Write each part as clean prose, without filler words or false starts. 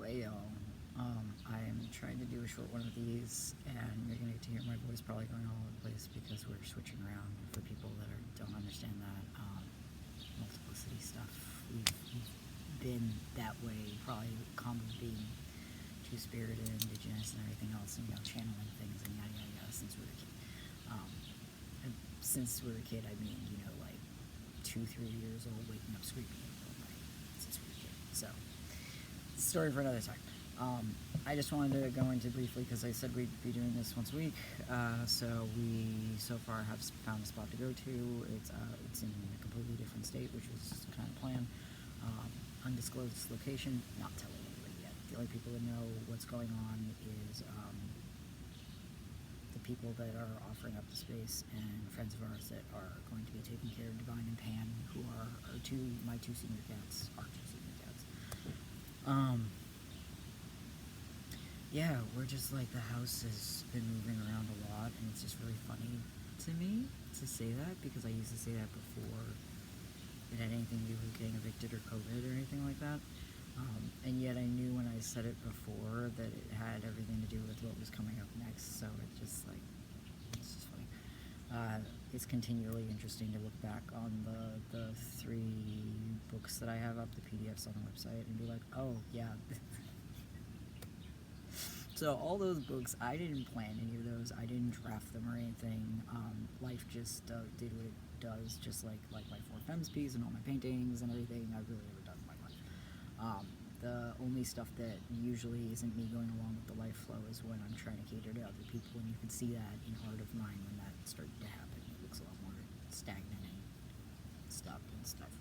Anyway, y'all, I am trying to do a short one of these, and you're going to get to hear my voice probably going all over the place because we're switching around for people that don't understand that multiplicity stuff. We've been that way, probably common being two-spirited, indigenous, and everything else, and, channeling things and yada yada yada since we were a kid. And since we were a kid, I mean, like 2-3 years old, waking up screaming in the middle of the night since we were a kid. So, story for another time. I just wanted to go into briefly because I said we'd be doing this once a week. So we so far have found a spot to go to. It's in a completely different state, which was kind of planned. Undisclosed location, not telling anybody yet. The only people that know what's going on is the people that are offering up the space and friends of ours that are going to be taking care of Divine and Pan, who are my two senior cats, our two senior cats. Yeah, we're just like, the house has been moving around a lot, and it's just really funny to me to say that, because I used to say that before it had anything to do with getting evicted or COVID or anything like that. And yet I knew when I said it before that it had everything to do with what was coming up next, so it's just funny. It's continually interesting to look back on the 3 books that I have up, the PDFs on the website, and be like, oh, yeah. So all those books, I didn't plan any of those. I didn't draft them or anything. Life just did what it does, just like my 4 Femmes piece and all my paintings and everything I've really ever done in my life. The only stuff that usually isn't me going along with the life flow is when I'm trying to cater to other people, and you can see that in art of mine when that started to happen. It looks a lot more stagnant and stuck and stuff.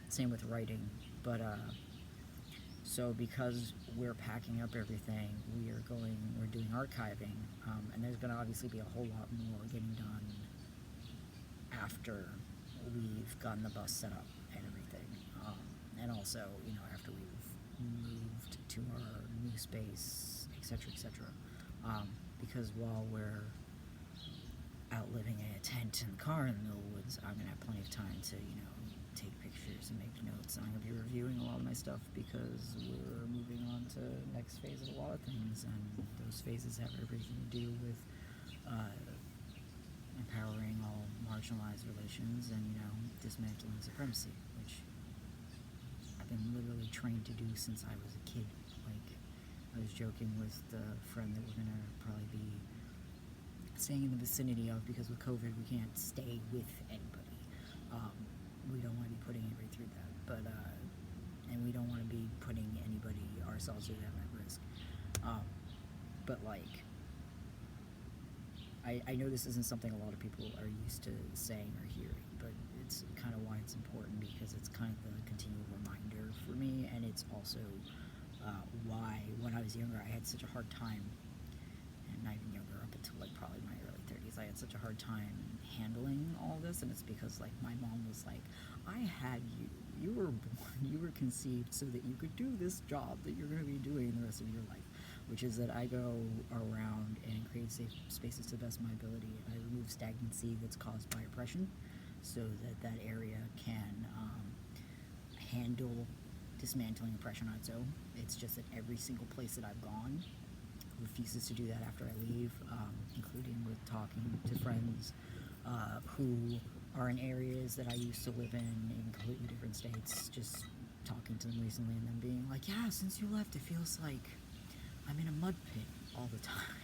Same with writing, but so because we're packing up everything, we're doing archiving, and there's going to obviously be a whole lot more getting done after we've gotten the bus set up and everything, and also, after we've moved to our new space, etc., etc., because while we're out living in a tent in the car in the middle of the woods, I'm going to have plenty of time to, take pictures and make notes. I'm going to be reviewing a lot of my stuff because we're moving on to the next phase of a lot of things, and those phases have everything to do with empowering all marginalized relations and, dismantling supremacy, which I've been literally trained to do since I was a kid. Like, I was joking with the friend that we're going to probably be staying in the vicinity of, because with COVID we can't stay with anybody. We don't want to be putting anybody through that, but and we don't want to be putting anybody, ourselves or them, at risk. But like, I know this isn't something a lot of people are used to saying or hearing, but it's kind of why it's important, because it's kind of the continual reminder for me, and it's also why when I was younger I had such a hard time, and not even younger, up until like probably my early 30s, I had such a hard time handling all this. And it's because, like, my mom was like, I had you were born, you were conceived so that you could do this job that you're going to be doing the rest of your life, which is that I go around and create safe spaces to the best of my ability, and I remove stagnancy that's caused by oppression, so that area can handle dismantling oppression on its own. It's just that every single place that I've gone refuses to do that after I leave, including with talking to friends who are in areas that I used to live in completely different states, just talking to them recently and them being like, yeah, since you left it feels like I'm in a mud pit all the time.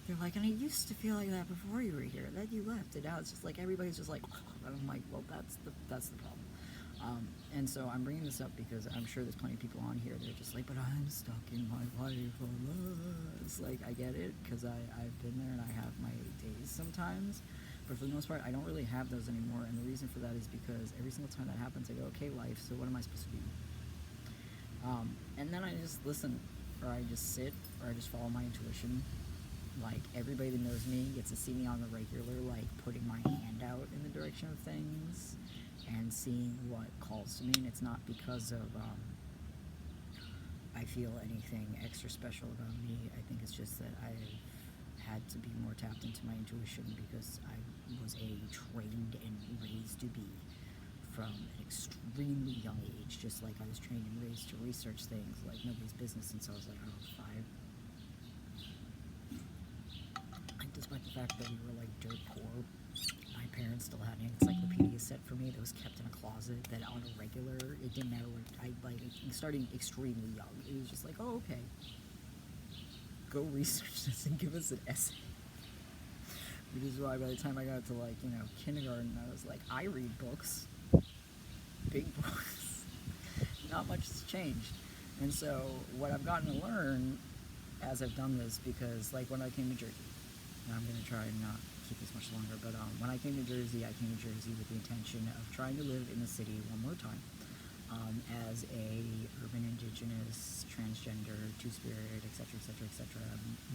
They're like, and I used to feel like that before you were here, then you left, and now it's just like everybody's just like, oh. And I'm like, well, that's the problem. And so I'm bringing this up because I'm sure there's plenty of people on here that are just like, but I'm stuck in my life. It's like, I get it, because I've been there and I have my days sometimes, but for the most part I don't really have those anymore. And the reason for that is because every single time that happens I go, okay, life, so what am I supposed to do? And then I just listen, or I just sit, or I just follow my intuition. Like, everybody that knows me gets to see me on the regular, like, putting my hand out in the direction of things and seeing what calls to me. And it's not because of I feel anything extra special about me. I think it's just that I've had to be more tapped into my intuition because I was trained and raised to be from an extremely young age, just like I was trained and raised to research things like nobody's business since I was like, I don't know, 5. And despite the fact that we were like dirt poor, my parents still had an encyclopedia set for me that was kept in a closet that on a regular, it didn't matter what, I like, starting extremely young, it was just like, oh, okay, go research this and give us an essay. Which is why by the time I got to like, kindergarten, I was like, I read books, big books. Not much has changed. And so what I've gotten to learn as I've done this, because like when I came to Jersey, and I'm going to try and not keep this much longer, but when I came to Jersey, I came to Jersey with the intention of trying to live in the city one more time. As a urban indigenous, transgender, two-spirit, etc.,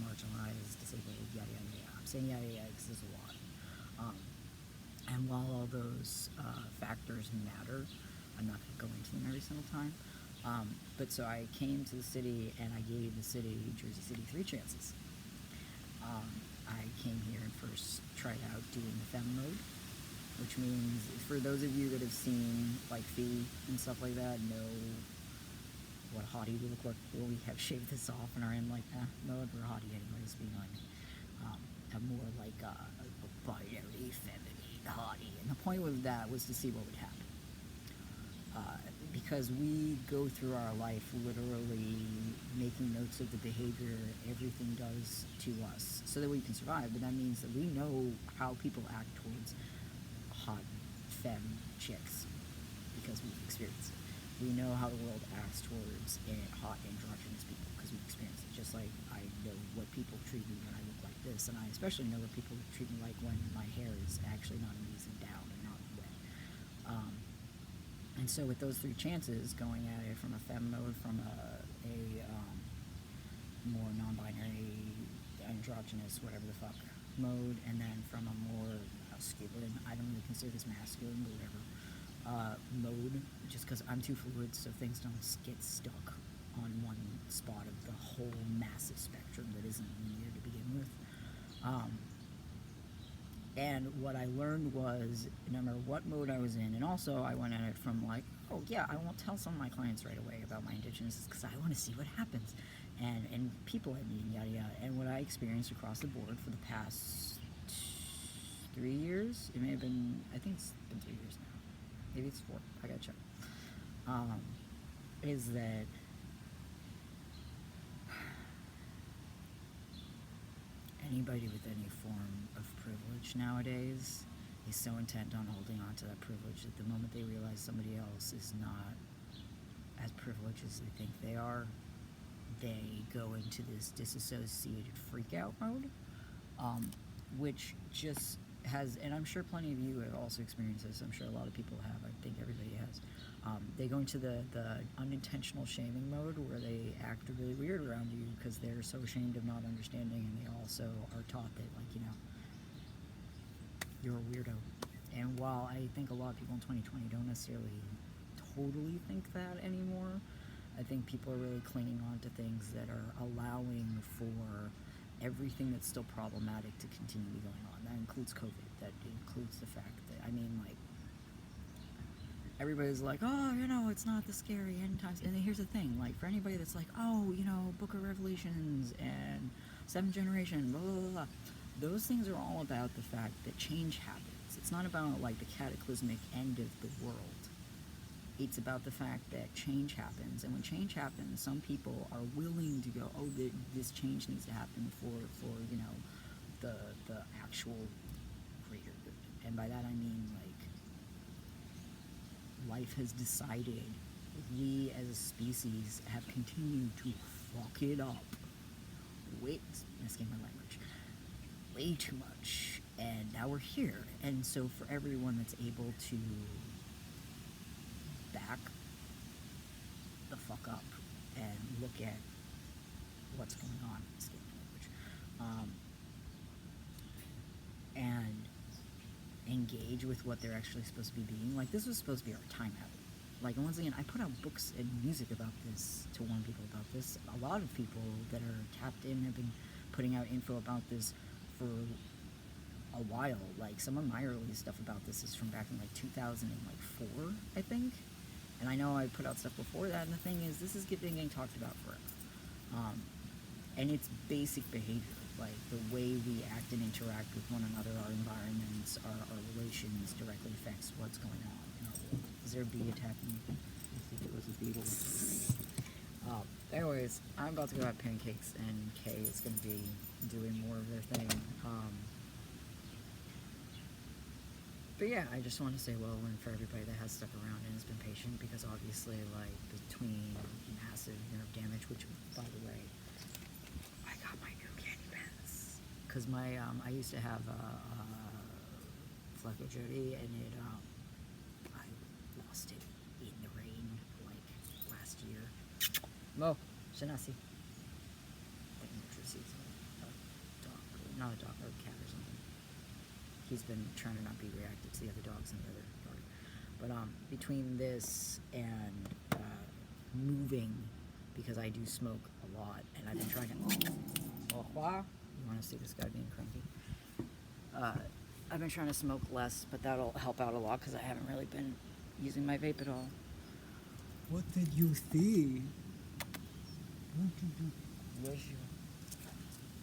marginalized, disabled, yada, yada, yada. I'm saying yada, yada because there's a lot. And while all those factors matter, I'm not going to go into them every single time. But so I came to the city, and I gave the city, Jersey City, 3 chances. I came here and first tried out doing the femme mode, which means, for those of you that have seen like Fee and stuff like that, know what hottie we look like when we have shaved this off and are in like, mode. We're hottie anyways, being on a more like a binary, feminine hottie. And the point of that was to see what would happen. Because we go through our life literally making notes of the behavior everything does to us so that we can survive, but that means that we know how people act towards hot femme chicks because we've experienced it. We know how the world acts towards hot androgynous people because we've experienced it. Just like I know what people treat me when I look like this, and I especially know what people treat me like when my hair is actually not amazing down and not wet. And so with those 3 chances, going at it from a femme mode, from a more non-binary, androgynous, whatever the fuck mode, and then from a more masculine, I don't really consider this masculine, but whatever, mode, just because I'm too fluid, so things don't get stuck on one spot of the whole massive spectrum that isn't linear to begin with. And what I learned was, no matter what mode I was in, and also I went at it from like, oh yeah, I won't tell some of my clients right away about my indigenous because I want to see what happens, and people I meet, yada yada. And what I experienced across the board for the past 3 years, it may have been, I think it's been 3 years now, maybe it's 4, I gotta check, is that anybody with any form of privilege nowadays is so intent on holding on to that privilege that the moment they realize somebody else is not as privileged as they think they are, they go into this disassociated freak-out mode, which just has, and I'm sure plenty of you have also experienced this, I'm sure a lot of people have, I think everybody has, they go into the unintentional shaming mode where they act really weird around you because they're so ashamed of not understanding, and they also are taught that, like, you're a weirdo. And while I think a lot of people in 2020 don't necessarily totally think that anymore, I think people are really clinging on to things that are allowing for everything that's still problematic to continue going on. That includes COVID. That includes the fact that, everybody's like, oh, it's not the scary end times. And here's the thing, like, for anybody that's like, oh, Book of Revelations and 7th Generation, blah, blah, blah, blah. Those things are all about the fact that change happens. It's not about, like, the cataclysmic end of the world. It's about the fact that change happens, and when change happens, some people are willing to go, oh, this change needs to happen for the actual greater good. And by that I mean, like, life has decided we as a species have continued to fuck it up my language, way too much, and now we're here. And so for everyone that's able to back the fuck up and look at what's going on, excuse my language, and engage with what they're actually supposed to be being. Like, this was supposed to be our time out. Like, and once again, I put out books and music about this to warn people about this. A lot of people that are tapped in have been putting out info about this for a while. Like, some of my earliest stuff about this is from back in like 2004, I think. And I know I put out stuff before that, and the thing is, this is getting talked about forever. And it's basic behavior, like the way we act and interact with one another, our environments, our relations directly affects what's going on in our world. Is there a bee attacking me? I think it was a beetle. Anyways, I'm about to go have pancakes, and Kay is going to be doing more of their thing. But yeah, I just want to say well and for everybody that has stuck around and has been patient, because obviously, like, between massive nerve damage, which, by the way, I got my new candy pens. Because my, I used to have Flecko Jody, and it, I lost it in the rain, like, last year. Mo, Shanasi. I think Nutraceed's a dog, not a dog, or a cat or something. He's been trying to not be reactive to the other dogs in the other yard. But between this and moving, because I do smoke a lot, and I've been trying to... Oh, wow. You want to see this guy being cranky? I've been trying to smoke less, but that'll help out a lot, because I haven't really been using my vape at all. What did you see? What did you... Where's your...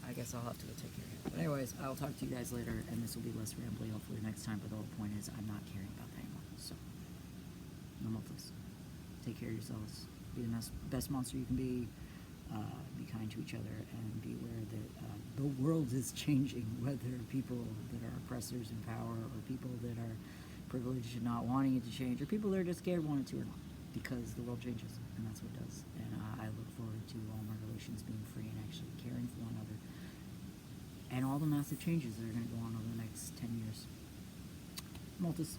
I guess I'll have to go take care of it. But anyways, I'll talk to you guys later, and this will be less rambly hopefully next time, but the whole point is I'm not caring about that anymore. So, no more please. Take care of yourselves. Be the best monster you can be. Be kind to each other, and be aware that the world is changing, whether people that are oppressors in power, or people that are privileged and not wanting it to change, or people that are just scared want it to or not. Because the world changes, and that's what it does. And I look forward to all my relations being free and actually caring for one another. And all the massive changes that are going to go on over the next 10 years. Maltus.